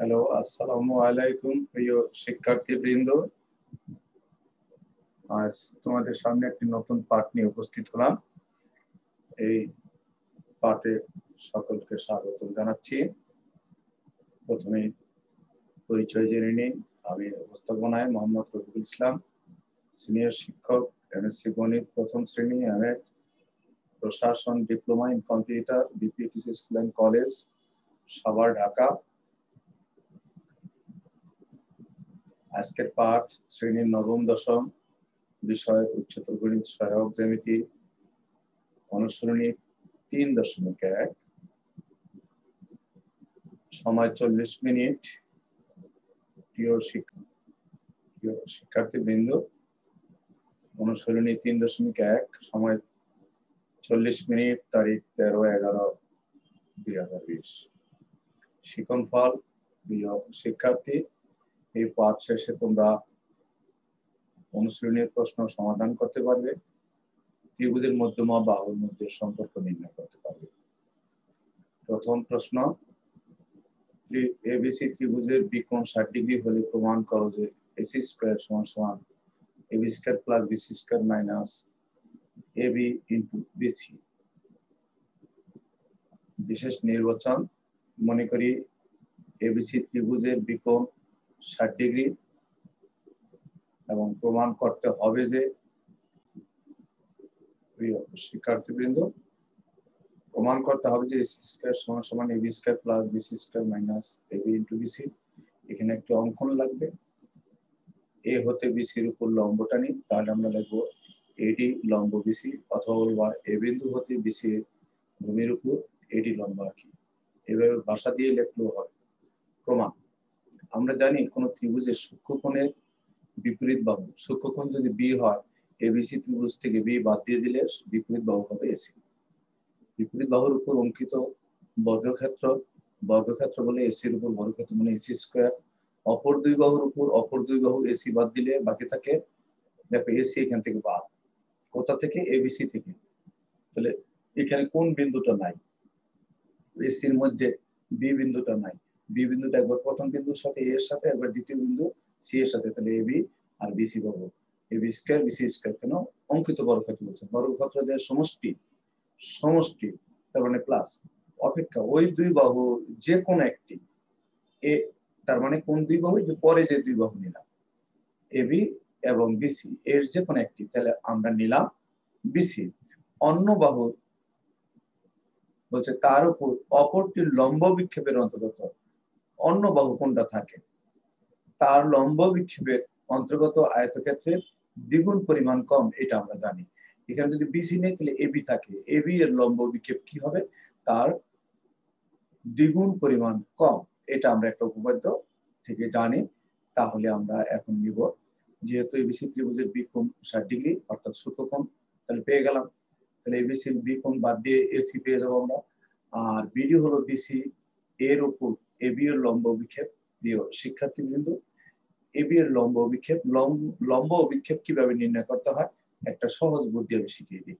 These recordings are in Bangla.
হ্যালো, আসসালামু আলাইকুম প্রিয় শিক্ষার্থীবৃন্দ। আজ তোমাদের সামনে একটি নতুন পাঠ নিয়ে উপস্থিত হলাম। এই পাঠে সকলকে স্বাগত জানাচ্ছি। প্রথমে পরিচয় জেনে নিই। আমি উপস্থাপনায় মোহাম্মদ রফিকুল ইসলাম, সিনিয়র শিক্ষক, এমএসসি গণিত প্রথম শ্রেণী, এমএড প্রশাসন diploma in computer, BPTC school and college, Savar, Dhaka. আজকের পাঠ শ্রেণীর নবম দশম, বিষয় উচ্চতর গণিত সহায়ক জ্যামিতি, অনুসরণী 3.1, সময় 40 মিনিট। প্রিয় শিক্ষার্থীবৃন্দ, অনুসরণী 3.1, সময় 40 মিনিট, তারিখ 13/11/2020। শিক্ষণফল, প্রিয় শিক্ষার্থী, এই পাঠ শেষে তোমরা অনুশীলনের প্রশ্ন সমাধান করতে পারবে, ত্রিভুজের মধ্যমা বাহুর মধ্যে সম্পর্ক নির্ণয় করতে পারবে। প্রথম প্রশ্ন, এবিসি ত্রিভুজের বিকোণ 60 ডিগ্রি হলে প্রমাণ করো যে এসি স্কয়ার সমান সমান AB square plus BC square minus AB into BC. বিশেষ নির্বাচন, মনে করি এবিসি ত্রিভুজের বিকোণ 60 ডিগ্রি এবং প্রমাণ করতে হবে যে, প্রিয় শিক্ষার্থীবৃন্দ, প্রমাণ করতে হবে যে এসি স্কয়ার সমান সমান AB square plus BC square minus AB into BC. এখানে একটি অঙ্কন লাগবে। এ হতে বিসির উপর লম্বটা নিই, তাহলে আমরা লিখবো এডি লম্ব বিসি, অথবা বলবো এ বিন্দু হতে বিসি ভূমির উপর এডি লম্ব আঁকি। এভাবে ভাষা দিয়ে লিখলেও হয়। প্রমাণ, আমরা জানি কোন ত্রিভুজের সূক্ষ্মকোণের বিপরীত বাহু, সূক্ষ্মকোণ যদি বি হয়, এবিসি ত্রিভুজ থেকে বি বাদ দিয়ে দিলে বিপরীত বাহু হবে এসি। বিপরীত বাহুর উপর অঙ্কিত বর্গক্ষেত্র, বর্গক্ষেত্র বলে এসির উপর বর্গক্ষেত্র মানে এসি স্কয়ার। অপর দুই বাহুর উপর অপর দুই বাহু এসি বাদ দিলে বাকি থাকে, দেখো এসি এখান থেকে বাদ, কোথা থেকে? এবিসি থেকে। তাহলে এখানে কোন বিন্দুটা নাই? এসির মধ্যে বি বিন্দুটা নাই। বি বিন্দুটা একবার প্রথম বিন্দুর সাথে এ এর সাথে, একবার দ্বিতীয় বিন্দু সি এর সাথে। তাহলে এবি আর বিসি পাবো। এবি স্কয়ার বিসি স্কয়ার, কেন? অঙ্কিত বর্গক্ষেত্র বলছে, বর্গক্ষেত্রের সমষ্টি, সমষ্টি তার মানে প্লাস, অপেক্ষা ওই দুই বাহু যে কোন একটি, এ তার মানে কোন দুই বাহু? যে পরে যে দুই বাহু নিলাম এবি এবং বিসি, এর যে কোন একটি, তাহলে আমরা নিলাম বিসি। অন্য বাহু বলছে তার উপর অপরটির লম্ব বিক্ষেপের অন্তর্গত অন্য বাহু কোনটা থাকে, তার লম্ব বিক্ষেপের অন্তর্গত আয়তক্ষেত্রের দ্বিগুণ পরিমাণ কম, এটা আমরা জানি। এখানে যদি বিসি নেই তাহলে এবি থাকে, এবি এর লম্ব বিক্ষেপ কি হবে? তার দ্বিগুণ পরিমাণ কম। এটা আমরা একটা উপপাদ্য থেকে জানি। তাহলে আমরা এখন নিব, যেহেতু এবিসি ত্রিভুজের বিকোণ 60 ডিগ্রি অর্থাৎ সূক্ষ্মকোণ, তাহলে পেয়ে গেলাম। তাহলে এবিসির বিকোণ বাদ দিয়ে এসি পেয়ে যাবো আমরা। আর বিডি হলো বিসি এর উপর এবি এর লম্ব বিক্ষেপ। প্রিয় শিক্ষার্থীবৃন্দ, এবি এর লম্ব বিক্ষেপ, লম্ব বিক্ষেপ কিভাবে নির্ণয় করতে হয় একটা সহজ বুদ্ধি আমি শিখিয়ে দিই।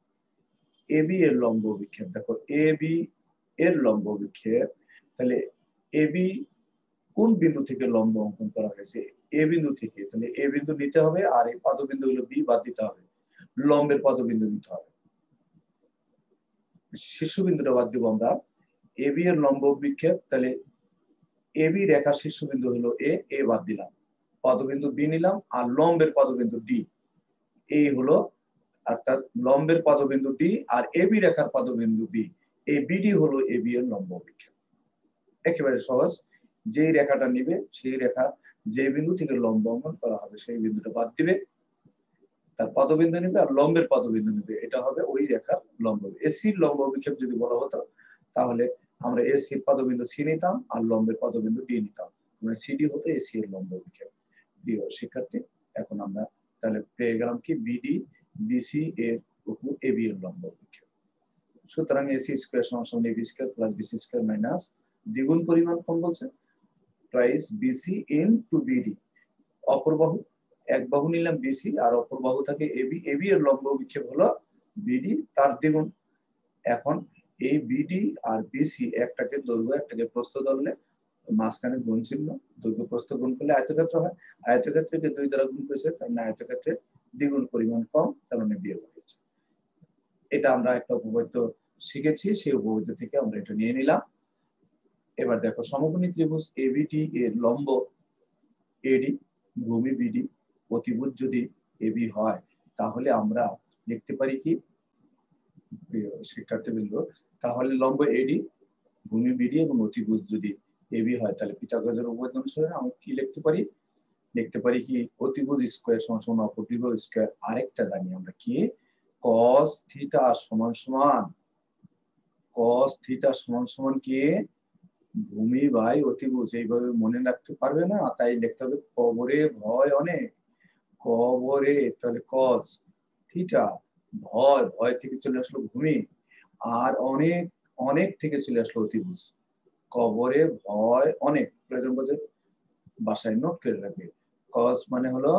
এবি এর লম্ব বিক্ষেপ, দেখো এবি এর লম্ব বিক্ষেপ, তাহলে এবি কোন বিন্দু থেকে লম্ব অঙ্কন করা হয়েছে? এ বিন্দু থেকে। তাহলে এ বিন্দু নিতে হবে, আর এই পদবিন্দু হলো বি বাদ দিতে হবে, লম্বের পদবিন্দু নিতে হবে। শীর্ষবিন্দুটা বাদ দিব আমরা। এবি এর লম্ব বিক্ষেপ, তাহলে এবি রেখা শীর্ষবিন্দু হলো এ বাদ দিলাম, পদবিন্দু বি নিলাম, আর লম্বের পদবিন্দু ডি। এই হলো অর্থাৎ লম্বের পদবিন্দু ডি আর এবি রেখার পদবিন্দু বি, এই বিডি হলো এবি এর লম্ব বিক্ষেপ। একেবারে সহজ। যেই রেখাটা নিবে সেই রেখা যে বিন্দু থেকে লম্ব অঙ্কন করা হবে সেই বিন্দুটা বাদ দিবে, তার পদবিন্দু নিবে আর লম্বের পদবিন্দু নিবে, এটা হবে ওই রেখার লম্ব। এসির লম্ব বিক্ষেপ যদি বলা হতো তাহলে আমরা এসির পদবিন্দু সি নিতাম আর লম্বের পদবিন্দু ডি নিতাম, মানে সিডি হতো এসি এর লম্ব বিক্ষেপ। প্রিয় শিক্ষার্থী, এখন আমরা তাহলে পেয়ে গেলাম কি বিডি বিসি এর উপর এবি এর লম্ব বিক্ষেপ। সুতরাং এসি স্কয়ার সমান সমান AB square plus BC square minus দ্বিগুণ পরিমাণ কোণ বলছে প্রাইস বিসি ইনটু বিডি। অপর বাহু, এক বাহু নিলাম বিসি আর অপর বাহু থাকে এবি, এবি এর লম্ব বিক্ষেপ হলো বিডি তার দ্বিগুণ। এখন এই বিডি আর বিসি একটাকে দৈর্ঘ্য একটাকে প্রস্থ ধরলে মাঝখানে গুণ চিহ্ন, দৈর্ঘ্য প্রস্থ গুণ করলে আয়তক্ষেত্র হয়। আয়তক্ষেত্রকে 2 দ্বারা গুণ করেছে, তার মানে আয়তক্ষেত্রে দ্বিগুণ পরিমাণ কম, তার মানে বিয়োগ হয়েছে। এটা আমরা একটা উপপাদ্য শিখেছি, সেই উপপাদ্য থেকে আমরা এটা নিয়ে নিলাম। এবার দেখো সমকোণী ত্রিভুজ এবিডি এর লম্ব এডি, ভূমি বিডি, অতিভুজ যদি এবি হয়, তাহলে আমরা লিখতে পারি কি শিক্ষার্থীবৃন্দ, তাহলে লম্ব এডি, ভূমি বিডি এবং অতিভুজ যদি এবি হয়, তাহলে পিথাগোরাসের উপপাদ্য অনুসারে আমরা কি লিখতে পারি? লিখতে পারি কি অতিভুজ স্কয়ার সমান সমান অপটিভুজ স্কয়ার। আরেকটা জানি আমরা কি, cos থিটা সমান সমান cos থিটা সমান সমান কি ভূমি বাই অতিভুজ। এইভাবে মনে রাখতে পারবে না, তাই লিখতে হবে কবরে ভয় অনেক, কবরে, তাহলে cos থিটা, ভয়, ভয় থেকে চলে আসলো ভূমি, আর অনেক, অনেক থেকে চলে আসলো অতিভুজ। কবরে ভয় অনেক, প্রয়োজন বোধে বাসায় নোট করে রাখবে। cos মানে হলো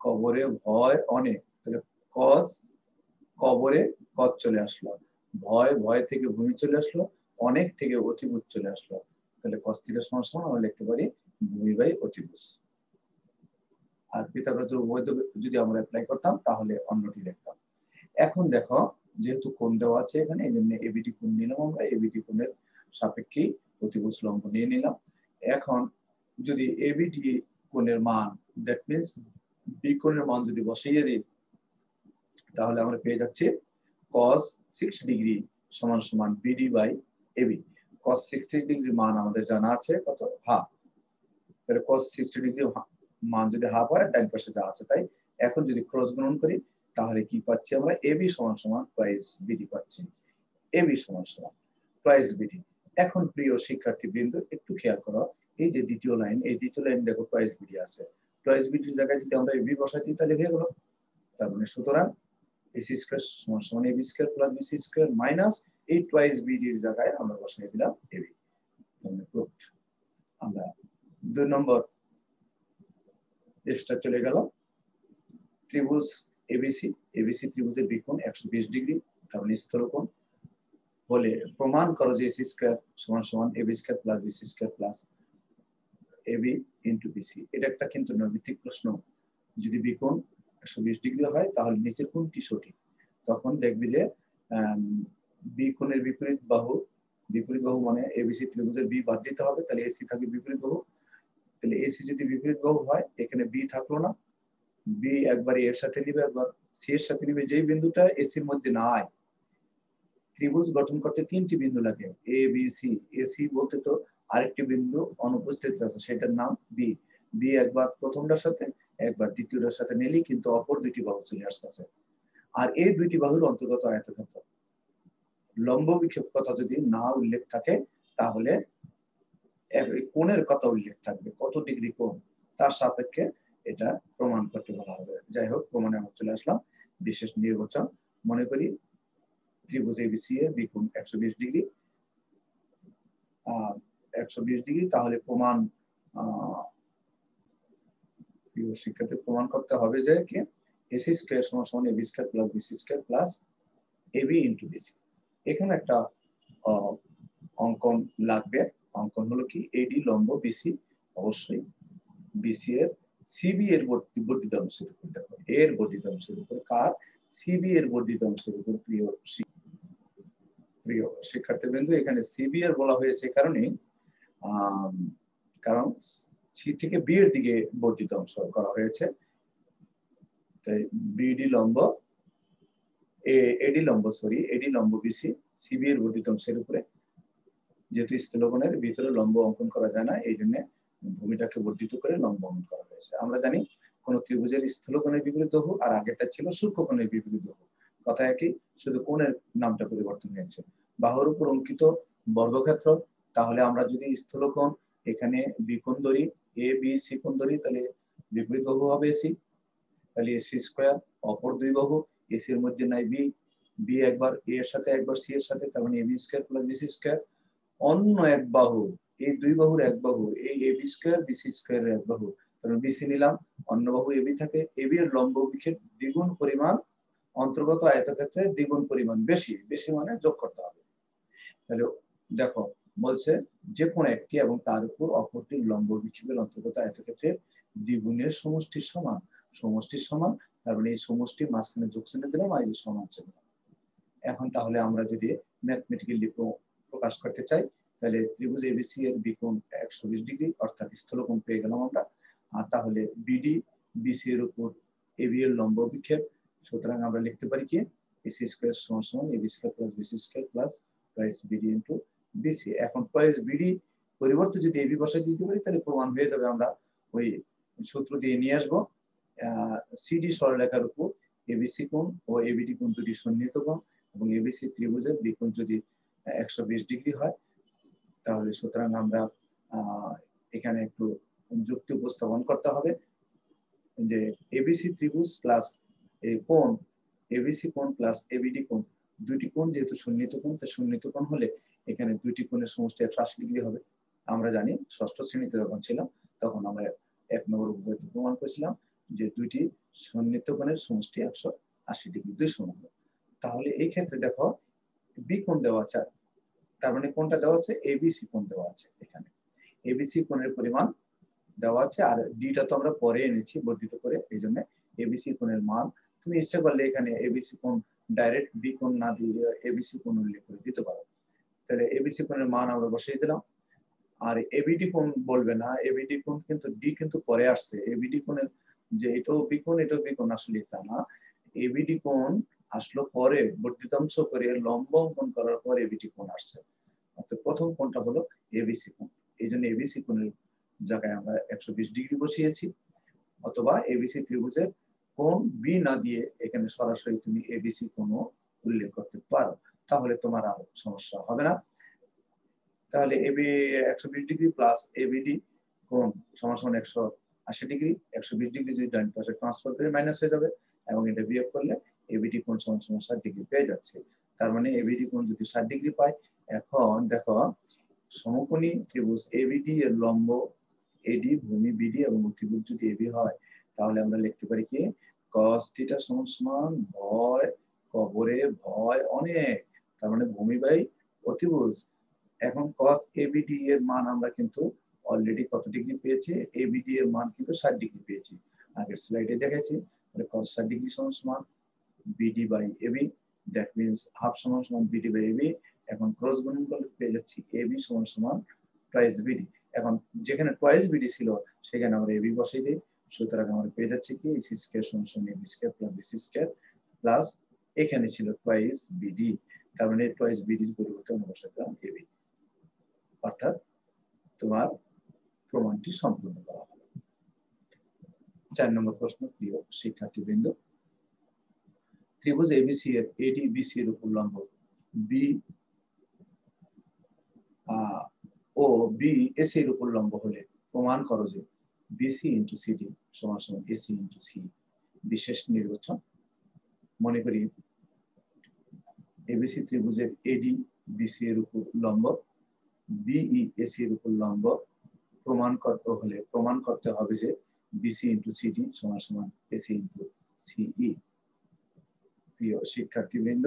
কবরে ভয় অনেক, তাহলে cos, কবরে cos চলে আসলো, ভয়, ভয় থেকে ভূমি চলে আসলো, অনেক থেকে অতিভুজ চলে আসলো, তাহলে cos থিটা সমান সমান আমরা লিখতে পারি ভূমি বাই অতিভুজ। আর পিথাগোরাসের উপপাদ্য যদি আমরা অ্যাপ্লাই করতাম তাহলে অন্যটি লিখতাম। এখন দেখো যেহেতু কোণ দেওয়া আছে এখানে, এই জন্য এবিটি কোণ নিলাম আমরা, এবিটি কোণের সাপেক্ষে অতিভুজ লম্ব নিয়ে নিলাম। এখন যদি এবিটি কোণের মান, দ্যাট মিন্স বি কোণের মান যদি বসিয়ে দিই, তাহলে আমরা পেয়ে যাচ্ছি cos 60 ডিগ্রি সমান সমান BD by AB. cos 60 degree মান আমাদের জানা আছে কত, হাফ। তাহলে cos 60 ডিগ্রি মান যদি হাফ হয়, ডান পাশে যা আছে তাই। এখন যদি ক্রস গুণন করি, তাহলে কি পাচ্ছি আমরা, এবি সমান সমান প্রাইস বিডি পাচ্ছি, এবি সমান সমান প্রাইস বিডি। এখন প্রিয় শিক্ষার্থী বৃন্দ একটু খেয়াল করো, এই যে দ্বিতীয় লাইন, এই দ্বিতীয় লাইন দেখো প্রাইস বিডি আছে, প্রাইস বিডির জায়গায় যদি আমরা এবি বসাই দিই তাহলে হয়ে গেল। তার মানে সুতরাং এসি স্কয়ার সমান সমান AB square plus BC square minus এই টুয়াইস বিডির জায়গায় আমরা বসাই দিলাম এবি। মানে প্রুফ। আমরা 2 নম্বর এক্সট্রা চলে গেল। ত্রিভুজ এবিসি, এবিসি ত্রিভুজের বিকোণ 120 ডিগ্রি, কারণ স্থলকোণ বলে প্রমাণ করো যে এসি স্কয়ার সমান সমান AB square plus BC square plus AB into BC. এটা একটা কিন্তু নৈমিত্তিক প্রশ্ন। যদি বিকোণ 120 ডিগ্রি হয় তাহলে নিচের কোণটি সঠিক। তখন দেখবি যে বি কোণের বিপরীত বাহু, বিপরীত বাহু মানে এবিসি ত্রিভুজের বি বাদ দিতে হবে, তাহলে এসি থাকবে বিপরীত বাহু। তাহলে এসি যদি বিপরীত বাহু হয়, এখানে বি থাকলো না, বি একবার এর সাথে নিবে, একবার সি এর সাথে নিবে, যেই বিন্দুটা এসির মধ্যে নাই। ত্রিভুজ গঠন করতে 3টি বিন্দু লাগে, এ বি সি। এসি বলতে তো আরেকটি বিন্দু অনুপস্থিত আছে, সেটার নাম বি। বি একবার প্রথমটার সাথে, একবার দ্বিতীয়টার সাথে নিলেই কিন্তু অপর দুটি বাহু চলে আসতেছে। আর এই দুইটি বাহুর অন্তর্গত আয়তক্ষেত্র। লম্ব বিক্ষেপ কথা যদি না উল্লেখ থাকে, তাহলে কোণের কথা উল্লেখ থাকবে, কত ডিগ্রি কোণ, তার সাপেক্ষে এটা প্রমাণ করতে বলা হবে। যাই হোক, প্রমাণে আমরা চলে আসলাম। বিশেষ নির্বাচন, মনে করি ত্রিভুজ এবিসি এর বিকোণ 120 ডিগ্রি, 120 ডিগ্রি, তাহলে প্রমাণ শিক্ষার্থী প্রমাণ করতে হবে যে কি এসি স্কয়ার সমান সমান AB square plus BC square plus AB into BC. এখানে একটা অঙ্কন লাগবে। অঙ্কন হলো কি, এডি লম্ব বিসি, অবশ্যই বিসি এর সিবি এর বর্ধিত অংশের উপর, দেখো এর বর্ধিত অংশের উপর, কার, সিবি এর বর্ধিত অংশের উপর। প্রিয় শিক্ষার্থীবৃন্দ, এখানে সিবি এর বলা হয়েছে কারণে, কারণ সি থেকে বি এর দিকে বর্ধিত অংশ করা হয়েছে, তাই বিডি লম্ব এডি লম্ব, সরি এডি লম্ব বিসি, সিবি এর বর্ধিত অংশের উপরে। যেহেতু স্থলকোণের ভিতরে লম্ব অঙ্কন করা যায় না, এই জন্য ভূমিটাকে বর্ধিত করে লম্ব অঙ্কন করা হয়েছে। আমরা জানি কোন ত্রিভুজের স্থলকোণের বিপরীত বাহু, আর আগেরটা ছিল সূক্ষ্মকোণের বিপরীত বাহু, কথা একই, শুধু কোণের নামটা পরিবর্তন হয়েছে। বাহুর উপর অঙ্কিত বর্গক্ষেত্র, তাহলে আমরা যদি স্থলকোণ এখানে বিকোণ ধরি, এ বি সি কোণ ধরি, তাহলে বিপরীত বাহু হবে এসি, তাহলে এসি স্কয়ার, অপর দুই বাহু, এসি এর মধ্যে নাই বি, বি একবার এ এর সাথে একবার সি এর সাথে, তার মানে AB square plus BC square. অন্য এক বাহু, এই দুই বাহুর এক বাহু, এই এবি স্কয়ার বিসি স্কয়ার এর এক বাহু, তাহলে বিসি নিলাম, অন্য বাহু এবি থাকে, এবি এর লম্ব বিক্ষেপ দ্বিগুণ পরিমাণ, অন্তর্গত আয়তক্ষেত্রে দ্বিগুণ পরিমাণ বেশি, বেশি মানে যোগ করতে হবে। তাহলে দেখো বলছে যে কোনো একটি এবং তার উপর অপরটির লম্ব বিক্ষেপের অন্তর্গত আয়তক্ষেত্রের দ্বিগুণের সমষ্টির সমান। সমষ্টির সমান, তার মানে এই সমষ্টি মাঝখানে যোগ চিহ্ন দিলাম আর এই সমান চিহ্ন। এখন তাহলে আমরা যদি ম্যাথমেটিক্যালি প্রকাশ করতে চাই, তাহলে ত্রিভুজ এবিসি এর বিকোণ 120 ডিগ্রি অর্থাৎ স্থলকোণ পেয়ে গেলাম আমরা। আর তাহলে বিডি বিসি এর উপর এবি এর লম্ব বিক্ষেপ, সুতরাং আমরা লিখতে পারি কি এসি স্কয়ার সমান সমান AB square plus BC square plus twice BD into BC. এখন টুয়াইস বিডি পরিবর্তে যদি এবি বসাই দিতে পারি তাহলে প্রমাণ হয়ে যাবে। আমরা ওই সূত্র দিয়ে নিয়ে আসবো, সিডি সরলরেখার উপর এবিসি কোণ ও এবিডি কোণ দুটি সন্নিহিত কোণ এবং এবিসি ত্রিভুজের বিকোণ যদি 120 ডিগ্রি হয়, তাহলে সুতরাং আমরা এখানে একটু যুক্তি উপস্থাপন করতে হবে যে এবিসি ত্রিভুজ প্লাস এই কোণ এবিসি কোণ প্লাস এবিডি কোণ, দুটি কোণ যেহেতু সন্নিহিত কোণ, তো সন্নিহিত কোণ হলে এখানে দুটি কোণের সমষ্টি 180 ডিগ্রি হবে। আমরা জানি ষষ্ঠ শ্রেণীতে যখন ছিলাম তখন আমরা 1 নম্বর উপপাদ্য প্রমাণ করেছিলাম যে দুটি সন্নিহিত কোণের সমষ্টি 180 ডিগ্রি, দুই সমান। তাহলে এই ক্ষেত্রে দেখো বি কোণ দেওয়া আছে, তার মানে কোণটা দেওয়া আছে এবিসি কোণ দেওয়া আছে, এখানে এবিসি কোণের পরিমাণ দেওয়া আছে আর ডিটা তো আমরা পরে এনেছি বর্ধিত করে, এই জন্য এবিসি কোণের মান তুমি ইচ্ছা করলে এখানে এবিসি কোণ ডাইরেক্ট বি কোণ না দিয়ে এবিসি কোণ উল্লেখ করে দিতে পারো। তাহলে এবিসি কোণের মান আমরা বসিয়ে দিলাম। আর এবিডি কোণ বলবে না, এবিডি কোণ কিন্তু ডি কিন্তু পরে আসছে। এবিডি কোণের যে এটাও বি কোণ এটাও বি কোণ, আসলে এটা না, এবিডি কোণ আসলো পরে বর্ধিতাংশ করে লম্ব অঙ্কন করার পর এবিডি কোণ আসছে। অর্থাৎ প্রথম কোণটা হলো এবিসি কোণ, এই জন্য এবিসি কোণের জায়গায় আমরা 120 ডিগ্রি বসিয়েছি। অথবা এবিসি ত্রিভুজের কোণ বি না দিয়ে এখানে সরাসরি তুমি এবিসি কোণও উল্লেখ করতে পারো, তাহলে তোমার আর সমস্যা হবে না। তাহলে এবি 120 ডিগ্রি প্লাস এবিডি কোণ সমান সমান 180 ডিগ্রি, 120 ডিগ্রি যদি ডান পাশে ট্রান্সফার করে মাইনাস হয়ে যাবে এবং এটা বিয়োগ করলে এবিডি কোণ সমান সমান 60 ডিগ্রি পেয়ে যাচ্ছে। তার মানে এবিডি কোণ যদি 60 ডিগ্রি পাই, এখন দেখো সমকোণী ত্রিভুজ এবিডি এর লম্ব এডি ভূমি বিডি এবং অতিভুজ যদি এবি হয়, তাহলে আমরা লিখতে পারি কি cos থিটা সমান সমান ভয় কবরে ভয় অনেক, তার মানে ভূমি বাই অতিভুজ। এখন cos ABD এর মান আমরা কিন্তু অলরেডি কত ডিগ্রি পেয়েছি, ABD এর মান কিন্তু 60 ডিগ্রি পেয়েছি, আগের স্লাইডে দেখেছি। তাহলে cos 60 ডিগ্রি সমান সমান BD by AB, that means half সমান সমান BD বাই AB। এখন ক্রস গুণন করলে পেয়ে যাচ্ছি AB সমান সমান টুয়াইস BD। এখন যেখানে টুয়াইস BD ছিল সেখানে আমরা AB বসাই দিই, সুতরাং আমরা পেয়ে যাচ্ছি কি AC স্কয়ার সমান সমান AB square plus BC square plus এখানে ছিল টুয়াইস BD, তার মানে টুয়াইস BD এর পরিবর্তে আমরা বসালাম AB। অর্থাৎ তোমার প্রমাণটি সম্পূর্ণ করা হলো। 4 নম্বর প্রশ্ন, প্রিয় শিক্ষার্থীবৃন্দ, ত্রিভুজ এবিসি এর এডি বিসি এর উপর লম্ব বি ও বি এসি এর উপর লম্ব হলে প্রমাণ করো যে বিসি ইনটু সিডি সমান সমান এসি ইনটু সি। বিশেষ নির্বাচন, মনে করি এবিসি ত্রিভুজের এডি বিসি এর উপর লম্ব, বিই এসি এর উপর লম্ব, প্রমাণ করতে হবে যে বিসি ইনটু সিডি সমান সমান এসি ইনটু সিই। প্রিয় শিক্ষার্থীবৃন্দ,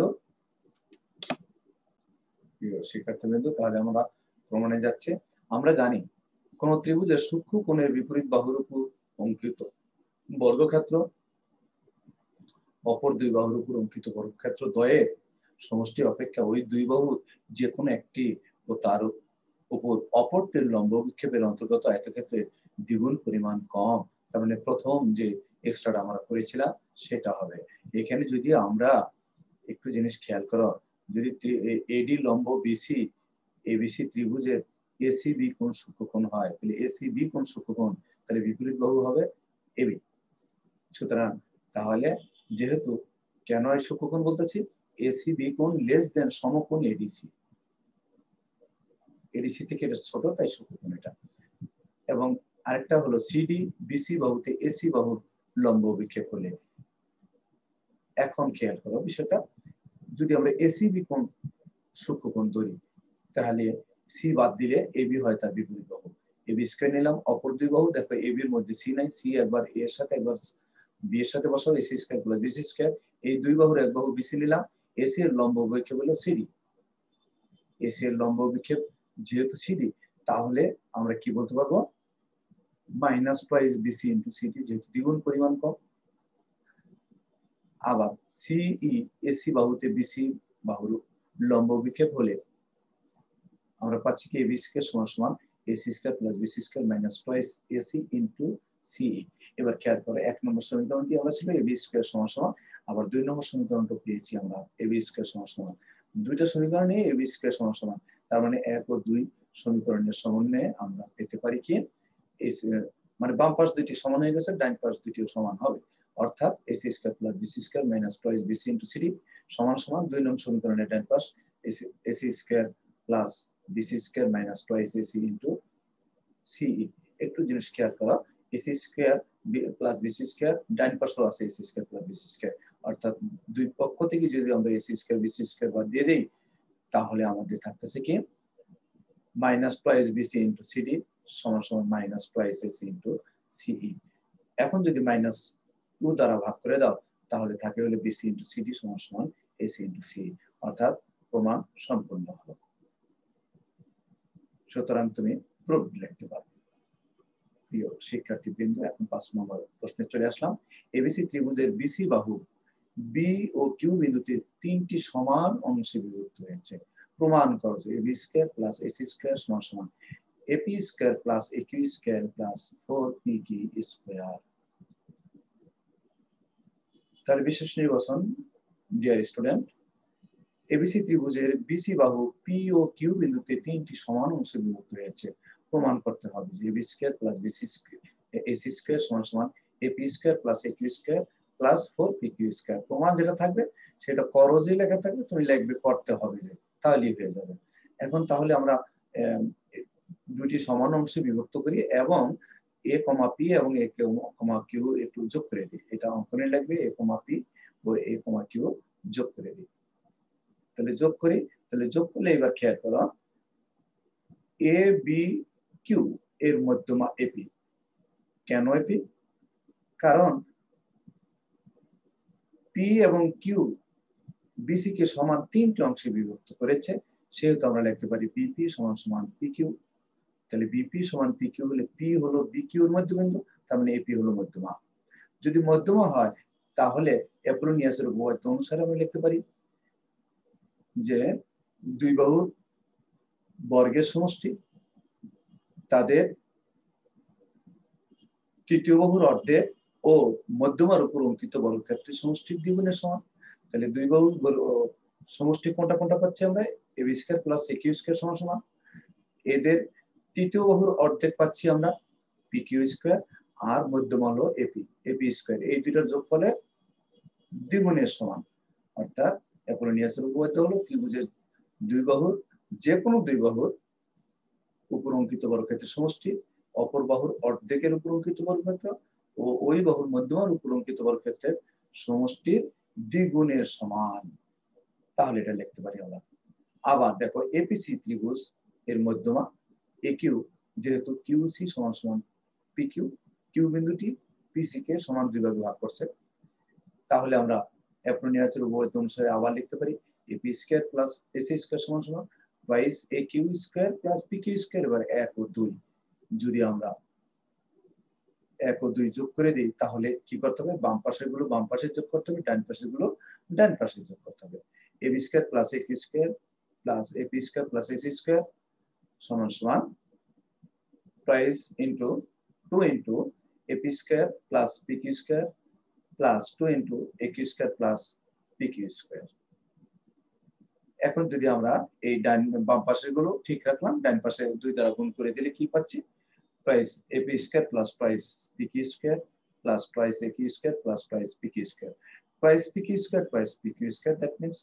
তাহলে আমরা প্রমাণে যাচ্ছে। আমরা জানি কোন ত্রিভুজের সূক্ষ্ম কোণের বিপরীত বাহুর উপর অঙ্কিত বর্গক্ষেত্র অপর দুই বাহুর উপর অঙ্কিত বর্গক্ষেত্র দ্বয়ের সমষ্টি অপেক্ষা ওই দুই বাহুর যে কোনো একটি ও তার উপর অপরটির লম্ব বিক্ষেপের অন্তর্গত আয়তক্ষেত্রের দ্বিগুণ পরিমাণ কম। তার মানে প্রথম যে এক্সট্রাটা আমরা করেছিলাম সেটা হবে। এখানে যদি আমরা একটু জিনিস খেয়াল করো, যদি এডি লম্ব বিসি এবিসি ত্রিভুজের এসিবি কোণ সূক্ষ্মকোণ হয়, তাহলে এসিবি কোণ সূক্ষ্মকোণ, তাহলে বিপরীত বাহু হবে এবি। সুতরাং তাহলে যেহেতু কেন এই সূক্ষ্মকোণ বলতেছি, এসিবি কোণ লেস দেন সমকোণ এডিসি, এডিসি থেকে এটা ছোট তাই সূক্ষ্মকোণ এটা। এবং আরেকটা হলো সিডি বিসি বাহুতে এসি বাহুর লম্ব বিক্ষেপ হলে। এখন খেয়াল করো বিষয়টা, যদি আমরা এসিবি কোণ সূক্ষ্মকোণ ধরি তাহলে সি বাদ দিলে এবি হয় তার বিপরীত বাহু। এবি স্কয়ার নিলাম, অপর দুই বাহু দেখো এবি এর মধ্যে সি নাই, সি একবার এ এর সাথে একবার বি এর সাথে বসাও, AC square plus BC square. এই দুই বাহুর এক বাহু বিসি নিলাম, এসি এর লম্ব বিক্ষেপ হলো সিডি, এসি এর লম্ব বিক্ষেপ যেহেতু সিডি, তাহলে আমরা কি বলতে পারবো, minus twice BC into CD, যেহেতু দ্বিগুণ পরিমাণ কম। আবার সিই এসি বাহুতে বিসি বাহুর লম্ব বিক্ষেপ হলে আমরা পাচ্ছি কি এবি স্কয়ার সমান সমান AC square plus BC square minus twice AC into CE. এবার খেয়াল করো, 1 নম্বর সমীকরণটি আমরা ছিল এবি স্কয়ার সমান সমান, আবার 2 নম্বর সমীকরণটা পেয়েছি আমরা এবি স্কয়ার সমান সমান। দুইটা সমীকরণে এবি স্কয়ার সমান সমান, তার মানে 1 ও 2 সমীকরণের সমন্বয়ে আমরা পেতে পারি কি, মানে বাম পাশ দুটি সমান হয়ে গেছে, ডান পাশ দুটিও সমান হবে, অর্থাৎ AC square plus BC square minus twice BC into CD সমান সমান 2 নং সমীকরণের ডান পাশ AC square plus BC square minus twice AC into CE. একটু জিনিস খেয়াল করা, AC square plus BC square ডান পাশেও আছে AC square plus BC square, অর্থাৎ দুই পক্ষ থেকে যদি আমরা এসি স্কয়ার বিসি স্কয়ার বাদ দিয়ে দেই, তাহলে আমাদের থাকতেছে কি minus twice BC into CD সমান সমান মাইনাস টুয়াইস এসি ইন্টু সিই। এখন যদি মাইনাস 2 দ্বারা ভাগ করে দাও, তাহলে থাকে হলো বিসি ইন্টু সিডি সমান সমান এসি ইন্টু সিই, অর্থাৎ প্রমাণ সম্পূর্ণ হলো। সুতরাং তুমি প্রুফ লিখতে পারো। প্রিয় শিক্ষার্থীবৃন্দ, এখন 5 নম্বর প্রশ্নে চলে আসলাম। এবিসি ত্রিভুজের বিসি বাহু বি ও কিউ বিন্দুতে 3টি সমান অংশে বিভক্ত হয়েছে। প্রমাণ করো যে AB square plus AC square সমান সমান AP square plus AQ square plus 4পিকি স্কয়ার। তার বিশেষ নির্বাচন, ডিয়ার স্টুডেন্ট, এবিসি ত্রিভুজের বিসি বাহু পি ও কিউ বিন্দুতে 3টি সমান অংশে বিভক্ত হয়েছে। প্রমাণ করতে হবে যে AB square plus BC square AC square সমান সমান AP square plus AQ square plus 4পিকিউ স্কয়ার। প্রমাণ যেটা থাকবে সেটা করজে লেখা থাকবে, তুমি লিখবে করতে হবে যে, তাহলেই হয়ে যাবে। এখন তাহলে আমরা দুইটি সমান অংশে বিভক্ত করি এবং এ কমা পি এবং এ কমা কিউ একটু যোগ করে দিই। এটা অঙ্কনে লিখবে এ কমা পি ও এ কমা কিউ যোগ করে দিই। তাহলে যোগ করি, তাহলে যোগ করলে এবার খেয়াল করো, এ বি কিউ এর মধ্যমা এপি। কেন এপি? কারণ পি এবং কিউ বিসি কে সমান 3টি অংশে বিভক্ত করেছে, সেহেতু আমরা লিখতে পারি বিপি সমান সমান পি কিউ। তাহলে বিপি সমান পি কিউ হলে পি হলো বি কিউর মধ্যবিন্দু, তার মানে এপি হলো মধ্যমা। যদি মধ্যমা হয় তাহলে অ্যাপোলোনিয়াসের উপপাদ্য অনুসারে আমরা লিখতে পারি যে দুই বাহুর বর্গের সমষ্টি তাদের তৃতীয় বাহুর অর্ধেক ও মধ্যমার উপর অঙ্কিত বর্গক্ষেত্রের সমষ্টির দ্বিগুণের সমান। তাহলে দুই বাহুর সমষ্টি কোনটা কোনটা পাচ্ছি আমরা, AB square plus AQ square সমান সমান এদের তৃতীয় বাহুর অর্ধেক পাচ্ছি আমরা পি কিউ স্কয়ার, আর মধ্যমা হলো এপি এপি স্কয়ার। এই দুইটার যোগফলে দ্বিগুণের সমান, অর্থাৎ অ্যাপোলোনিয়াসের উপপাদ্য হলো ত্রিভুজের দুই বাহুর যে কোনো দুই বাহুর উপর অঙ্কিত বর্গক্ষেত্রের সমষ্টি অপর বাহুর অর্ধেকের উপর অঙ্কিত বর্গক্ষেত্র ও ওই বাহুর মধ্যমার উপর অঙ্কিত বর্গক্ষেত্রের সমষ্টির দ্বিগুণের সমান। তাহলে এটা লিখতে পারি আমরা। আবার দেখো এপিসি ত্রিভুজ এর মধ্যমা একিউ, যেহেতু কিউসি সমান সমান পি কিউ, কিউ বিন্দুটি পিসি কে সমান দুই ভাগে ভাগ করছে, তাহলে আমরা অ্যাপোলোনিয়াসের উপপাদ্য অনুসারে আবার লিখতে পারি AP square plus AC square সমান সমান twice A Q square plus P Q square. এবার 1 ও 2 যদি আমরা 1 ও 2 যোগ করে দিই, তাহলে কি করতে হবে, বাম পাশের গুলো বাম পাশে যোগ করতে হবে, ডান পাশের গুলো ডান পাশে যোগ করতে হবে। AB square plus A Q square plus AP square plus AC square সমান সমান প্রাইস into 2 into AP square plus P Q square plus 2 into A Q square plus P Q square. এখন যদি আমরা এই ডান বাম পাশের গুলো ঠিক রাখলাম, ডান পাশে 2 দ্বারা গুণ করে দিলে কি পাচ্ছি, price AP square plus price P Q square plus price A Q square plus price P Q square, price P Q square price P Q square, that means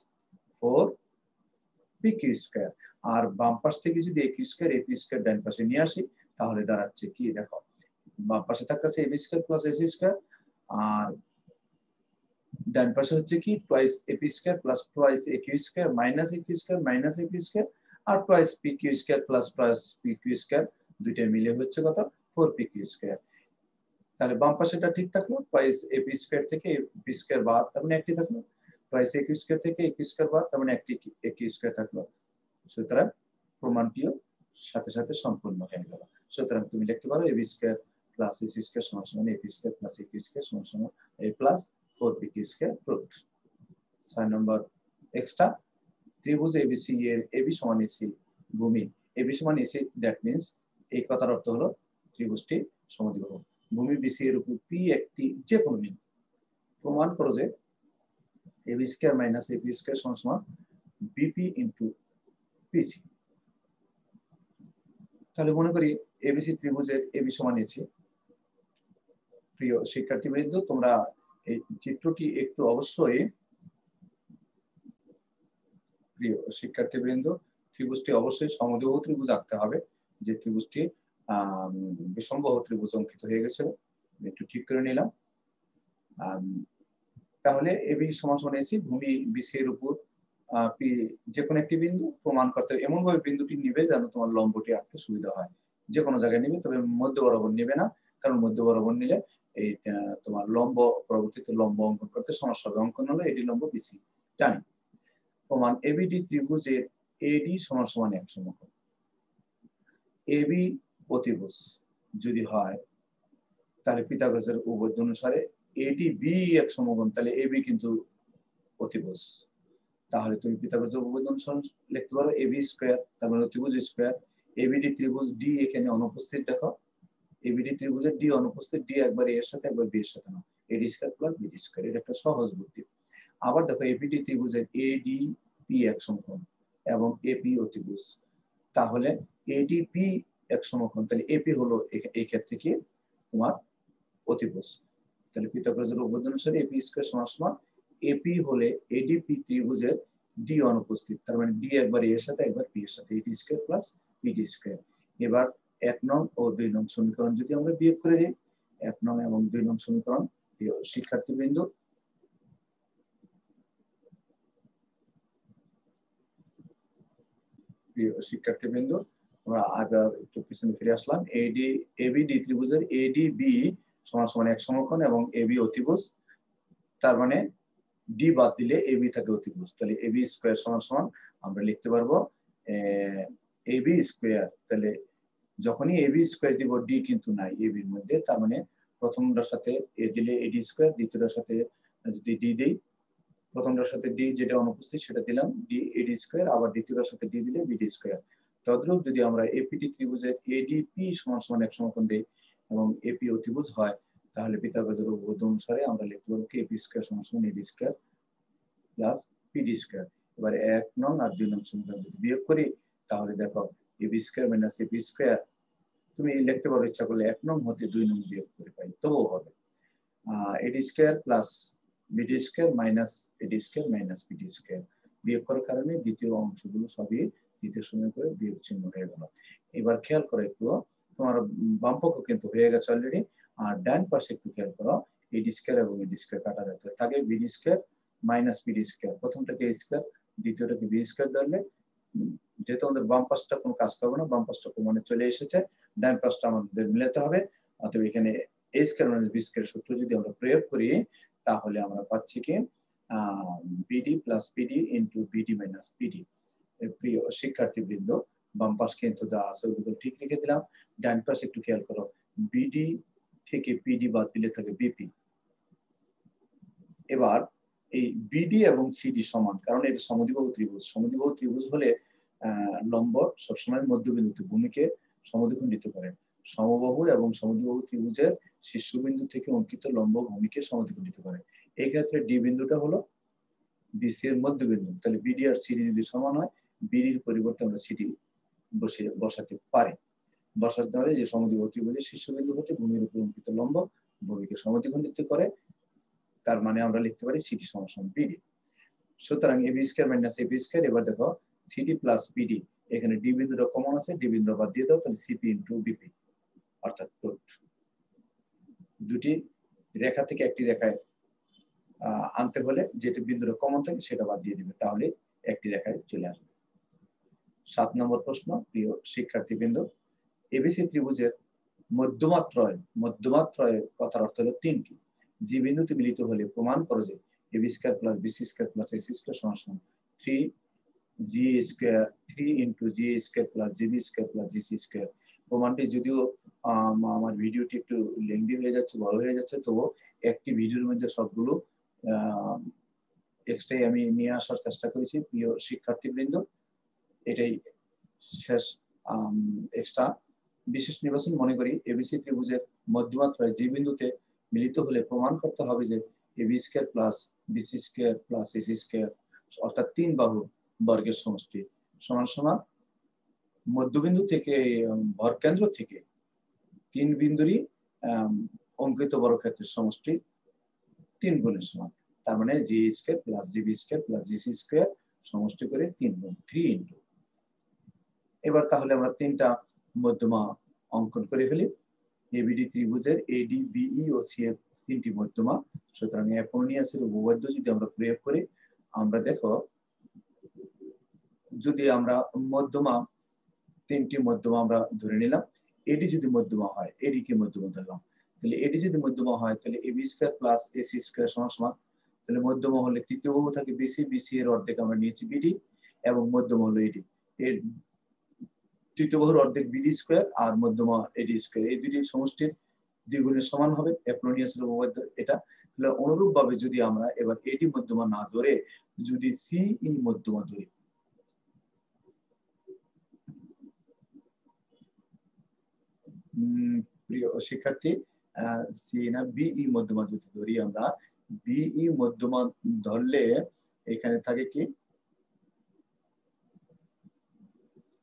4 P Q square. আর বাম পাশ থেকে যদি এ কিউ স্কয়ার এপি স্কয়ার ডান পাশে নিয়ে আসি, তাহলে দাঁড়াচ্ছে কি, দেখো বাম পাশে থাকছে AB square plus AC square, আর ডান পাশে হচ্ছে কি twice AP square plus twice A Q square minus A Q square minus AP square, আর twice P Q square plus twice P Q square, দুইটা মিলে হচ্ছে কত, 4 পি কিউ স্কয়ার। তাহলে বাম পাশেটা ঠিক থাকলো, টুয়াইস এপি স্কয়ার থেকে এপি স্কয়ার বাদ, তার মানে একটি থাকলো, টুয়াইস এ কিউ স্কয়ার থেকে এ কিউ স্কয়ার বাদ, তার মানে একটি এ কিউ স্কয়ার থাকলো। সুতরাং প্রমাণটিও সাথে সাথে সম্পূর্ণ হয়ে গেল। সুতরাং তুমি লিখতে পারো AB square plus AC square সমান সমান AB square plus AP square সমান সমান A plus 4bq square proved. 6 নম্বর এক্সট্রা ত্রিভুজ এবিসি এর এবি সমান এসি ভূমি এবি সমান এসি, দ্যাট মিন্স এই কথার অর্থ হলো ত্রিভুজটি সমদ্বিবাহু। ভূমি বিসি এর উপর পি একটি যে কোনো বিন্দু, প্রমাণ করো যে AB square minus AP square সমান সমান বিপি ইনটু পিসি। তাহলে মনে করি এবিসি ত্রিভুজের এবি সমান এসি। প্রিয় শিক্ষার্থীবৃন্দ, তোমরা এই চিত্রটি একটু অবশ্যই, প্রিয় শিক্ষার্থীবৃন্দ, ত্রিভুজটি অবশ্যই সমদ্বিবাহু ত্রিভুজ আঁকতে হবে। যে ত্রিভুজটি বিষমবাহু ত্রিভুজ অঙ্কিত হয়ে গেছে, একটু ঠিক করে নিলাম। তাহলে এবি সমান সমান এসি, ভূমি বিসি এর উপর পি যে কোনো একটি বিন্দু, প্রমাণ করতে এমন ভাবে বিন্দুটি নিবে যেন তোমার লম্বটি আঁকতে সুবিধা হয়। যে কোনো জায়গায় নিবে, তবে মধ্য বরাবর নেবে না, কারণ মধ্য বরাবর নিলে এই তোমার লম্ব পরবর্তীতে লম্ব অঙ্কন করতে সমস্যা হবে। অঙ্কন হলো এডি লম্ব বিসি টানি। প্রমাণ এবিডি ত্রিভুজের এডি সমান সমান এক সমকোণ। এবি অতিভুজ যদি হয় তাহলে পিথাগোরাসের উপপাদ্য অনুসারে এডি বি এক সমকোণ, তাহলে এবি কিন্তু অতিভুজ। তাহলে তুমি পিথাগোরাসের উপপাদ্য অনুসারে লিখতে পারো এবি স্কয়ার, তার মানে অতিভুজ স্কয়ার। এবিডি ত্রিভুজ ডি এখানে অনুপস্থিত, দেখো এবিডি ত্রিভুজের ডি অনুপস্থিত, ডি একবার এর সাথে একবার বি এর সাথে না, এডি স্কয়ার প্লাস বিডি স্কয়ার, এটা একটা সহজ বুদ্ধি। আবার দেখো এবিডি ত্রিভুজের এডি পি এক সমকোণ এবং এপি অতিভুজ, তাহলে এডি পি এক সমকোণ, তাহলে এপি হলো এই ক্ষেত্রে কি তোমার অতিভুজ। তাহলে পিথাগোরাসের উপপাদ্য অনুসারে এপি স্কয়ার সমান সমান এপি হলে এডিপি ত্রিভুজের ডি অনুপস্থিত, তার মানে ডি একবার এর সাথে একবার পি এর সাথে, এডি স্কয়ার প্লাস বিডি স্কয়ার। এবার 1 নং ও 2 নং সমীকরণ যদি আমরা বিয়োগ করে দিই, 1 নং এবং 2 নং সমীকরণ, শিক্ষার্থীবৃন্দ শিক্ষার্থীবৃন্দ আমরা আবার একটু পিছনে ফিরে আসলাম। এডি এবিডি ত্রিভুজের এডিবি সমান সমান এক সমকোণ এবং এবি অতিভুজ, তার মানে ডি বাদ দিলে এবি থাকে অতিভুজ, তাহলে এবি স্কয়ার সমান সমান আমরা লিখতে পারবো এবি স্কয়ার। তাহলে যখনই এবি স্কয়ার দিব, ডি কিন্তু নাই এবির মধ্যে, তার মানে প্রথমটার সাথে এ দিলে এডি স্কয়ার, দ্বিতীয়টার সাথে যদি ডি দেই, প্রথমটার সাথে ডি যেটা অনুপস্থিত সেটা দিলাম ডি এডি স্কয়ার, আবার দ্বিতীয়টার সাথে ডি দিলে বিডি স্কয়ার। তদ্রূপ যদি আমরা এপিডি ত্রিভুজের এডিপি সমান সমান এক সমকোণ দেই এবং এপি অতিভুজ হয়, তাহলে পিথাগোরাসের উপপাদ্য অনুসারে আমরা লিখতে পারবো কি এপি স্কয়ার সমান সমান এডি স্কয়ার প্লাস পিডি স্কয়ার। এবারে 1 নং আর 2 নং সমীকরণ যদি বিয়োগ করি, তাহলে দেখো AB square minus AP square, তুমি লিখতে পারো ইচ্ছা করলে 1 নং হতে 2 নং বিয়োগ করে পাই, তবুও হবে। AD square plus BD square minus AD square minus BD square, বিয়োগ করার কারণে দ্বিতীয় অংশগুলো সবই দ্বিতীয় সময় করে বিয়োগ চিহ্ন হয়ে গেল। এবার খেয়াল করো একটু, তোমার বাম পক্ষ কিন্তু হয়ে গেছে অলরেডি, আর ডান পাশে একটু খেয়াল করো, এডি স্কয়ার এবং এডি স্কয়ার কাটা যাচ্ছে, থাকে BD square minus BD square, প্রথমটাকে এ স্কয়ার দ্বিতীয়টাকে বি স্কয়ার ধরলে, যেহেতু আমাদের বাম পাশটা কোনো কাজ করবে না, বাম পাশটা প্রমাণে চলে এসেছে, ডান পাশটা আমাদের মিলাতে হবে। অতএব এখানে এ স্কয়ার মাইনাস বি স্কয়ার সূত্র যদি আমরা প্রয়োগ করি, তাহলে আমরা পাচ্ছি কি BD plus PD into BD minus PD. প্রিয় শিক্ষার্থীবৃন্দ, বাম পাশ কিন্তু যা আছে ওগুলো ঠিক রেখে দিলাম, ডান পাশে একটু খেয়াল করো, বিডি থেকে পিডি বাদ দিলে থাকে বিপি। এবার এই বিডি এবং সিডি সমান, কারণ এটা সমদ্বিবাহু ত্রিভুজ, সমদ্বিবাহু ত্রিভুজ হলে লম্ব সবসময় মধ্যবিন্দুতে ভূমিকে সমদ্বিখণ্ডিত করে। সমবাহু এবং সমদ্বিবাহু ত্রিভুজের শীর্ষবিন্দু থেকে অঙ্কিত লম্ব ভূমিকে সমদ্বিখণ্ডিত করে। এই ক্ষেত্রে ডি বিন্দুটা হলো বিসি এর মধ্যবিন্দু, তাহলে বিডি আর সিডি যদি সমান হয়, বিডির পরিবর্তে আমরা সিডি বসাতে পারি। বসাতে পারে যে সমদ্বিবাহু ত্রিভুজের শীর্ষবিন্দু হতে ভূমির উপর অঙ্কিত লম্ব ভূমিকে সমদ্বিখণ্ডিত করে, তার মানে আমরা লিখতে পারি সিডি সমান সমান বিডি। সুতরাং AB square minus AB square, এবার দেখো সিডি প্লাস বিডি, এখানে ডি বিন্দুটা কমন আছে, ডি বিন্দু বাদ দিয়ে দাও, তাহলে সিপি ইনটু বিপি, অর্থাৎ দুটি রেখা থেকে একটি রেখায় আনতে হলে যেটা বিন্দুটা কমন থাকে সেটা বাদ দিয়ে দিবে, তাহলে একটি রেখায় চলে আসবে। 7 নম্বর প্রশ্ন, প্রিয় শিক্ষার্থীবৃন্দ, এবিসি ত্রিভুজের মধ্যমাত্রয়ের কথার অর্থ হলো 3টি, যে বিন্দুতে মিলিত হলে প্রমাণ করো যে AB square plus BC square plus AC square সমান সমান 3 G square 3 into G square plus GB square plus GC square. প্রমাণটি যদিও আমার ভিডিওটি একটু লেন্দি হয়ে যাচ্ছে, বড় হয়ে যাচ্ছে, তবু একটি ভিডিওর মধ্যে সবগুলো এক্সট্রাই আমি নিয়ে আসার চেষ্টা করেছি। প্রিয় শিক্ষার্থীবৃন্দ, এটাই শেষ এক্সট্রা বিশেষ নির্বাচন মনে করি। এবিসি ত্রিভুজের মধ্যমাত্রায় যে বিন্দুতে মিলিত হলে প্রমাণ করতে হবে যে AB square plus BC square plus AC square অর্থাৎ 3 বাহু বর্গের সমষ্টি সমান সমান মধ্যবিন্দু থেকে ভরকেন্দ্র থেকে 3 বিন্দুরই অঙ্কিত বর্গক্ষেত্রের সমষ্টি 3 গুণের সমান। তার মানে G square plus GB square plus GC square সমষ্টি করে 3 গুণ 3 ইনটু। এবার তাহলে আমরা তিনটা মধ্যমা অঙ্কন করে ফেলি। এবিডি ত্রিভুজের এডি বিই ও সিএফ তিনটি মধ্যমা। সুতরাং অ্যাপোলোনিয়াসের উপপাদ্য যদি আমরা প্রয়োগ করি, আমরা দেখো যদি আমরা মধ্যমা তিনটি মধ্যমা আমরা ধরে নিলাম, এডি যদি মধ্যমা হয়, এডি কে মধ্যমা ধরলাম, তাহলে এডি যদি মধ্যমা হয় তাহলে AB square plus AC square সমান সমান, তাহলে মধ্যমা হলে তৃতীয় বাহু থাকে বিসি, বিসি এর অর্ধেক আমরা নিয়েছি বিডি এবং মধ্যমা হলো এডি। এর তৃতীয় বাহুর অর্ধেক বিডি স্কয়ার আর মধ্যমা এডি স্কয়ার, এই দুটি সমষ্টির দ্বিগুণের সমান হবে অ্যাপোলোনিয়াসের উপপাদ্য এটা। তাহলে অনুরূপ ভাবে যদি আমরা এবার এডি মধ্যমা না ধরে যদি সি ই মধ্যমা ধরি, প্রিয় শিক্ষার্থী, সি না বিই মধ্যমা যদি ধরি আমরা, বিই মধ্যমা ধরলে এখানে থাকে কি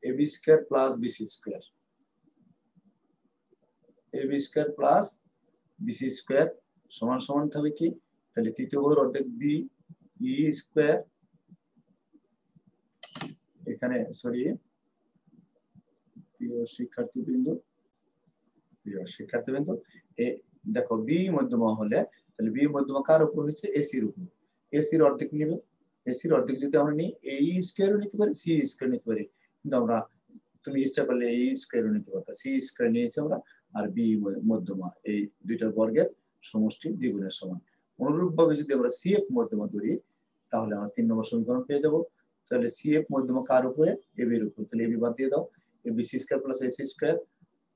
AB square plus BC square, AB square plus BC square সমান সমান হবে কি, তাহলে তৃতীয় বাহুর অর্ধেক বি ই স্কয়ার, এখানে সরিয়ে প্রিয় শিক্ষার্থীবৃন্দ, দেখো বি মধ্যমা হলে তাহলে বি মধ্যমা কার উপর হচ্ছে, এসির উপর। এসির অর্ধেক নেবে, এসির অর্ধেক যদি আমরা নিই এই স্কয়ারও নিতে পারি সি স্কয়ার নিতে পারি, কিন্তু আমরা তুমি ইচ্ছা করলে এই স্কয়ারও নিতে পারতা, সি স্কয়ার নিয়েছি আমরা, আর বি মধ্যমা এই দুইটার বর্গের সমষ্টি দ্বিগুণের সমান। অনুরূপ ভাবে যদি আমরা সিএফ মধ্যমা ধরি তাহলে আমরা 3 নম্বর সমীকরণ পেয়ে যাব। তাহলে সিএফ মধ্যমা কার উপরে, এবি এর উপর, তাহলে এবি বাদ দিয়ে দাও, AB C square plus AC square,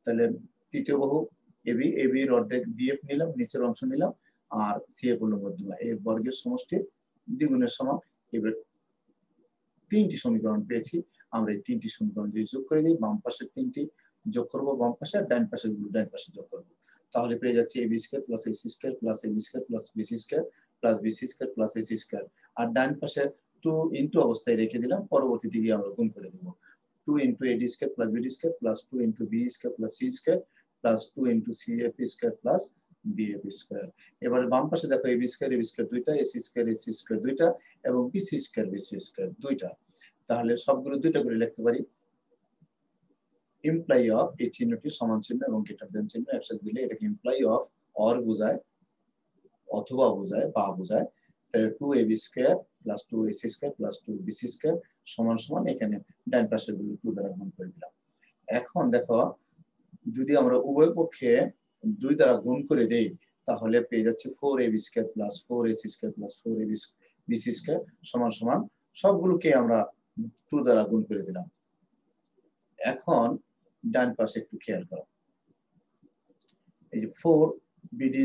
তাহলে তৃতীয় বাহু এবি, এবি এর অর্ধেক বিএফ নিলাম, নিচের অংশ নিলাম, আর সিএফ হলো মধ্যমা, এই বর্গের সমষ্টি দ্বিগুণের সমান। এবার তিনটি সমীকরণ পেয়েছি, আমরা এই তিনটি সমীকরণ যদি যোগ করে দিই, বাম পাশের তিনটি যোগ করব বাম পাশে, আর ডান পাশের গুলো ডান পাশে যোগ করব, তাহলে পেয়ে যাচ্ছে AB square plus AC square plus AB square plus BC square plus BC square plus AC square, আর ডান পাশে 2 ইনটু অবস্থায় রেখে দিলাম, পরবর্তীতে গিয়ে আমরা গুণ করে দেব। 2 into AD square plus BD square plus 2 into B square plus C square plus 2 into CF square plus BF square. এবারে বাম পাশে দেখো এবি স্কয়ার দুইটা, এসি স্কয়ার দুইটা এবং বিসি স্কয়ার দুইটা, তাহলে সবগুলো দুইটা করে লিখতে পারি। ইমপ্লাই অফ, এই চিহ্নটি সমান চিহ্ন এবং গ্রেটার দ্যান চিহ্ন একসাথে দিলে এটাকে ইমপ্লাই অফ অর বোঝায়, অথবা বোঝায় বা বোঝায়, তাহলে 2ab square plus 2ac square plus 2bc square সমান সমান, এখানে ডান পাশের গুলো 2 দ্বারা গুণ করে দিলাম। এখন দেখো যদি আমরা উভয় পক্ষে 2 দ্বারা গুণ করে দেই তাহলে পেয়ে যাচ্ছে 4ab square plus 4ac square plus 4abc square সমান সমান, সবগুলোকে আমরা 2 দ্বারা গুণ করে দিলাম। এখন ডান পাশে একটু খেয়াল করো, এই যে 4 BD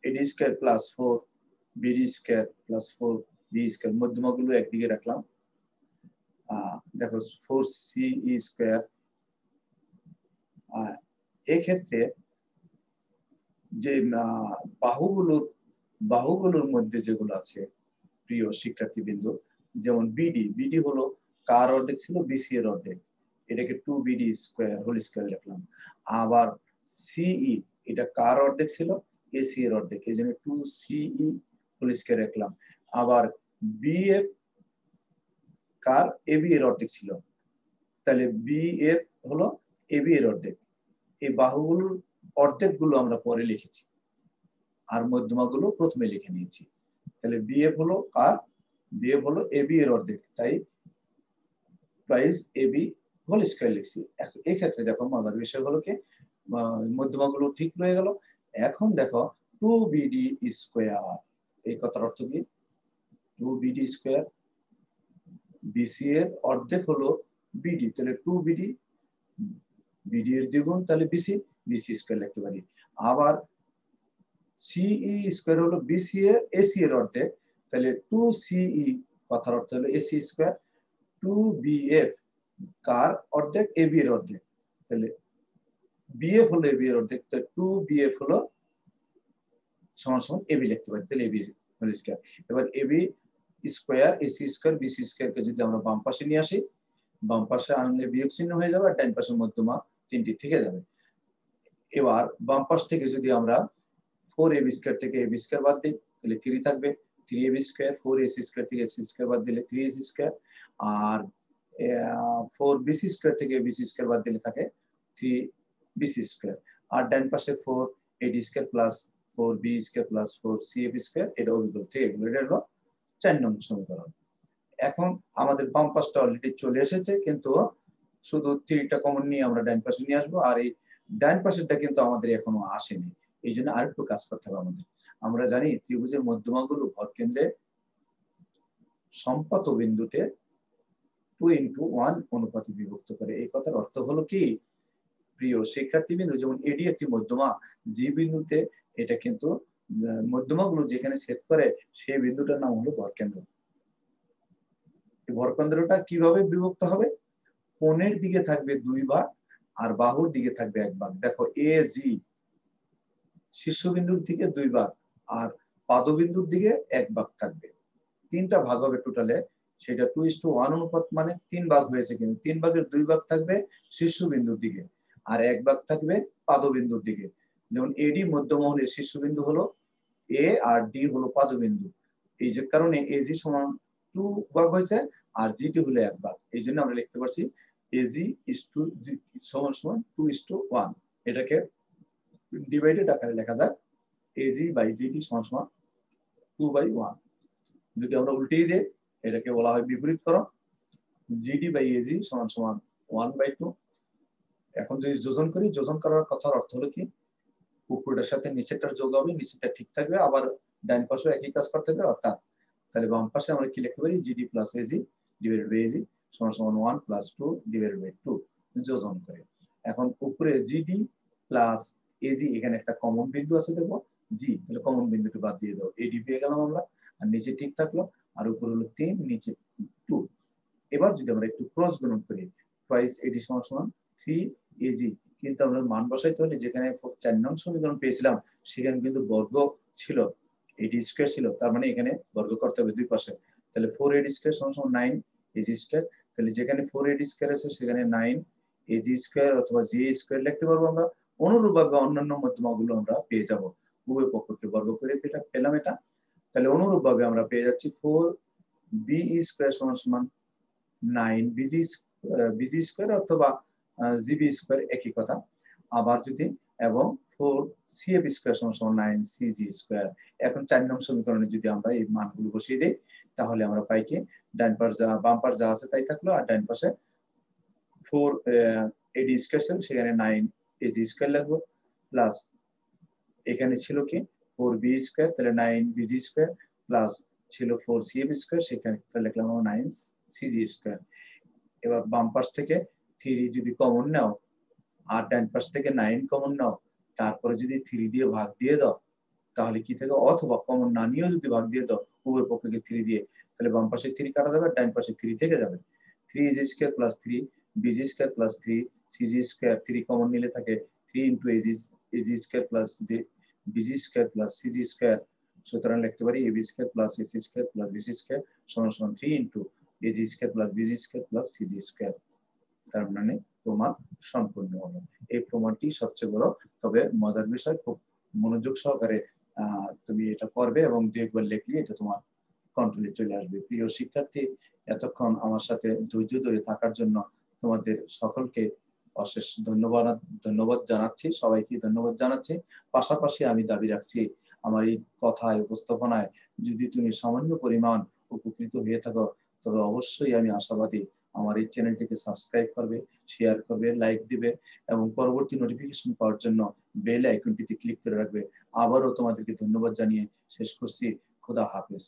AD square plus 4 BD square plus 4 B square মধ্যমাগুলো একদিকে রাখলাম, দেখো 4 সি স্কয়ার। এই ক্ষেত্রে যে বাহুগুলোর মধ্যে যেগুলো আছে প্রিয় শিক্ষার্থীবৃন্দ, যেমন বিডি হলো কার অর্ধেক ছিল, বিসি এর অর্ধেক, এটাকে 2bd স্কয়ার হোল স্কয়ার লিখলাম। আবার সিই এটা কার অর্ধেক ছিল, এসি এর অর্ধেক, এই জন্য 2CE হোল স্কয়ার লিখলাম। আবার বিএফ কার, এবি এর অর্ধেক ছিল, তাহলে বিএফ হলো এবি এর অর্ধেক। এই বাহুগুলোর অর্ধেক গুলো আমরা পরে লিখেছি আর মধ্যমাগুলো প্রথমে লিখে নিয়েছি। তাহলে বিএফ হলো কার, বিএফ হলো এবি এর অর্ধেক, তাই প্রাইস এবি হোল স্কয়ার লিখছি। এই ক্ষেত্রে দেখো মজার বিষয় হলো কি মধ্যমাগুলো ঠিক রয়ে গেল। এখন দেখো 2bd স্কয়ার, এই কথার অর্থ কি, 2bd স্কয়ার বিসি এর অর্ধেক হলো বিডি, তাহলে 2 বিডি, বিডি এর দ্বিগুণ তাহলে বিসি, বিসি স্কয়ার লিখতে পারি। আবার সিই স্কয়ার হলো বিসি এর এসি এর অর্ধেক, তাহলে 2 সিই কথার অর্থ হলো এসি স্কয়ার, 2 বিএফ কার অর্ধেক, এবি এর অর্ধেক, তাহলে বিএফ হলো এবি এর অর্ধেক, তাহলে 2 বিএফ হলো সমান সমান এবি লিখতে পারি, তাহলে এবি হোল স্কয়ার। এবার AB square AC square BC স্কয়ারকে যদি আমরা বাম পাশে নিয়ে আসি, বাম পাশে আনলে বিয়োগ চিহ্ন হয়ে যাবে আর ডান পাশে মধ্যমা তিনটি থেকে যাবে। এবার বাম পাশ থেকে যদি আমরা 4ab স্কয়ার থেকে ab স্কয়ার বাদ দিই তাহলে 3 থাকবে, 3ab স্কয়ার, 4ac স্কয়ার থেকে ac স্কয়ার বাদ দিলে 3ac স্কয়ার, আর 4bc স্কয়ার থেকে abc স্কয়ার বাদ দিলে থাকে 3bc স্কয়ার, আর ডান পাশে 4ad square plus 4b square plus 4cab square, এটা অভিযোগ থেকে এগুলো, এটা হলো 4 নং সমীকরণ। এখন আমাদের বাম পাশটা অলরেডি চলে এসেছে, কিন্তু শুধু 3টা কমন নিয়ে আমরা ডান পাশে নিয়ে আসবো, আর এই ডান পাশেরটা কিন্তু আমাদের এখনো আসেনি, এই জন্য আরেকটু কাজ করতে হবে আমাদের। আমরা জানি ত্রিভুজের মধ্যমাগুলো ভরকেন্দ্রে সম্পাত বিন্দুতে 2:1 অনুপাতে বিভক্ত করে। এই কথার অর্থ হলো কি প্রিয় শিক্ষার্থীবৃন্দ, যেমন এডি একটি মধ্যমা, যে বিন্দুতে এটা কিন্তু মধ্যমাগুলো যেখানে ছেদ করে সেই বিন্দুটার নাম হলো ভরকেন্দ্র। ভরকেন্দ্রটা কিভাবে বিভক্ত হবে? কোণের দিকে থাকবে 2 ভাগ আর বাহুর দিকে থাকবে 1 ভাগ। দেখো এ জি শীর্ষবিন্দুর দিকে 2 ভাগ আর পাদবিন্দুর দিকে 1 ভাগ থাকবে, 3টা ভাগ হবে টোটালে, সেটা 2:1 অনুপাত, মানে 3 ভাগ হয়েছে, কিন্তু 3 ভাগের 2 ভাগ থাকবে শীর্ষবিন্দুর দিকে আর 1 ভাগ থাকবে পাদবিন্দুর দিকে। যেমন এডি মধ্যমহলের শীর্ষবিন্দু হলো এ আর ডি হলো পাদবিন্দু, এই যে কারণে এজি সমান 2 ভাগ হয়েছে আর জিটি হলো 1 ভাগ, এই জন্য আমরা লিখতে পারছি এজি ইস টু জি সমান সমান 2:1। এটাকে ডিভাইডেড আকারে লেখা যায় এজি বাই জিটি সমান সমান 2/1। যদি আমরা উল্টিয়ে দিই এটাকে বলা হয় বিপরীতকরণ, জিডি বাই এজি সমান সমান 1/2। এখন যদি যোজন করি, যোজন করার কথার অর্থ হলো কি উপরের সাথে নিচেরটার যোগ হবে, নিচেরটা ঠিক থাকবে, আবার ডান পাশে একই কাজ করতে হবে, অর্থাৎ তাহলে বাম পাশে আমরা কি লিখতে পারি, GD plus AG divided by AG সমান সমান 1 + 2 ডিভাইডেড বাই 2 যোজন করে। এখন উপরে জিডি প্লাস এজি, এখানে একটা কমন বিন্দু আছে দেখো জি, তাহলে কমন বিন্দুটি বাদ দিয়ে দাও, এডি পেয়ে গেলাম আমরা, আর নিচে ঠিক থাকলো, আর উপরে হলো 3 নিচে 2। এবার যদি আমরা একটু ক্রস গুণন করি, টুয়াইস এডি সমান সমান 3 এজি, কিন্তু আমরা মান বসাইতে হলে যেখানে 4 নং সমীকরণ পেয়েছিলাম সেখানে কিন্তু বর্গ ছিল, এডি স্কয়ার ছিল, তার মানে এখানে বর্গ করতে হবে দুই পাশে, তাহলে 4 এডি স্কয়ার সমান সমান 9 এজি স্কয়ার, তাহলে যেখানে 4 এডি স্কয়ার আছে সেখানে 9 এজি স্কয়ার অথবা জি স্কয়ার লিখতে পারবো আমরা। অনুরূপভাবে অন্যান্য মধ্যমাগুলো আমরা পেয়ে যাব, উভয় পক্ষকে বর্গ করে পেলাম এটা, তাহলে অনুরূপভাবে আমরা পেয়ে যাচ্ছি 4 বি স্কয়ার সমান সমান 9 বিজি স্কয়ার অথবা জিবি স্কয়ার, একই কথা। আবার যদি এবং 4 সিএফ স্কয়ার সমান সমান 9 সিজি স্কয়ার। এখন 4 নং সমীকরণে যদি আমরা এই মানগুলো বসিয়ে দেই তাহলে আমরা পাই কি ডান পাশ যা বাম পাশ যা আছে তাই থাকলো, আর ডান পাশে 4 এডি স্কয়ার ছিল সেখানে 9 এজি স্কয়ার লাগবে, প্লাস এখানে ছিল কি 4 বি স্কয়ার, তাহলে 9 বিজি স্কয়ার, প্লাস ছিল 4 সিএফ স্কয়ার, সেখানে লিখলাম 9 সিজি স্কয়ার। এবার বাম পাশ থেকে 3 যদি কমন নাও আর ডান পাশ থেকে 9 কমন নাও, তারপরে যদি 3 দিয়ে ভাগ দিয়ে দাও তাহলে কি থাকে, অথবা কমন না নিয়েও যদি ভাগ দিয়ে দাও উভয় পক্ষকে 3 দিয়ে, তাহলে বাম পাশে 3 কাটা যাবে, ডান পাশে 3 থেকে যাবে, 3 AG square plus 3 BG square plus 3 CG square, 3 common নিলে থাকে 3 AG square plus BG square plus CG square. সুতরাং লিখতে পারি AB square plus AC square plus BC square সমান সমান 3 AG square plus BG square plus CG square. তার মানে প্রমাণ সম্পূর্ণ হলো। এই প্রমাণটি সবচেয়ে বড়, তবে মজার বিষয়, খুব মনোযোগ সহকারে তুমি এটা করবে এবং 2 একবার লিখলে এটা তোমার কন্ট্রোলে চলে আসবে। প্রিয় শিক্ষার্থী, এতক্ষণ আমার সাথে ধৈর্য ধরে থাকার জন্য তোমাদের সকলকে অশেষ ধন্যবাদ জানাচ্ছি, সবাইকে ধন্যবাদ জানাচ্ছি। পাশাপাশি আমি দাবি রাখছি আমার এই কথায় উপস্থাপনায় যদি তুমি সামান্য পরিমাণ উপকৃত হয়ে থাকো তবে অবশ্যই আমি আশাবাদী আমার এই চ্যানেলটিকে সাবস্ক্রাইব করবে, শেয়ার করবে, লাইক দিবে এবং পরবর্তী নোটিফিকেশন পাওয়ার জন্য বেল আইকনটিতে ক্লিক করে রাখবে। আবারও তোমাদেরকে ধন্যবাদ জানিয়ে শেষ করছি। খোদা হাফেজ।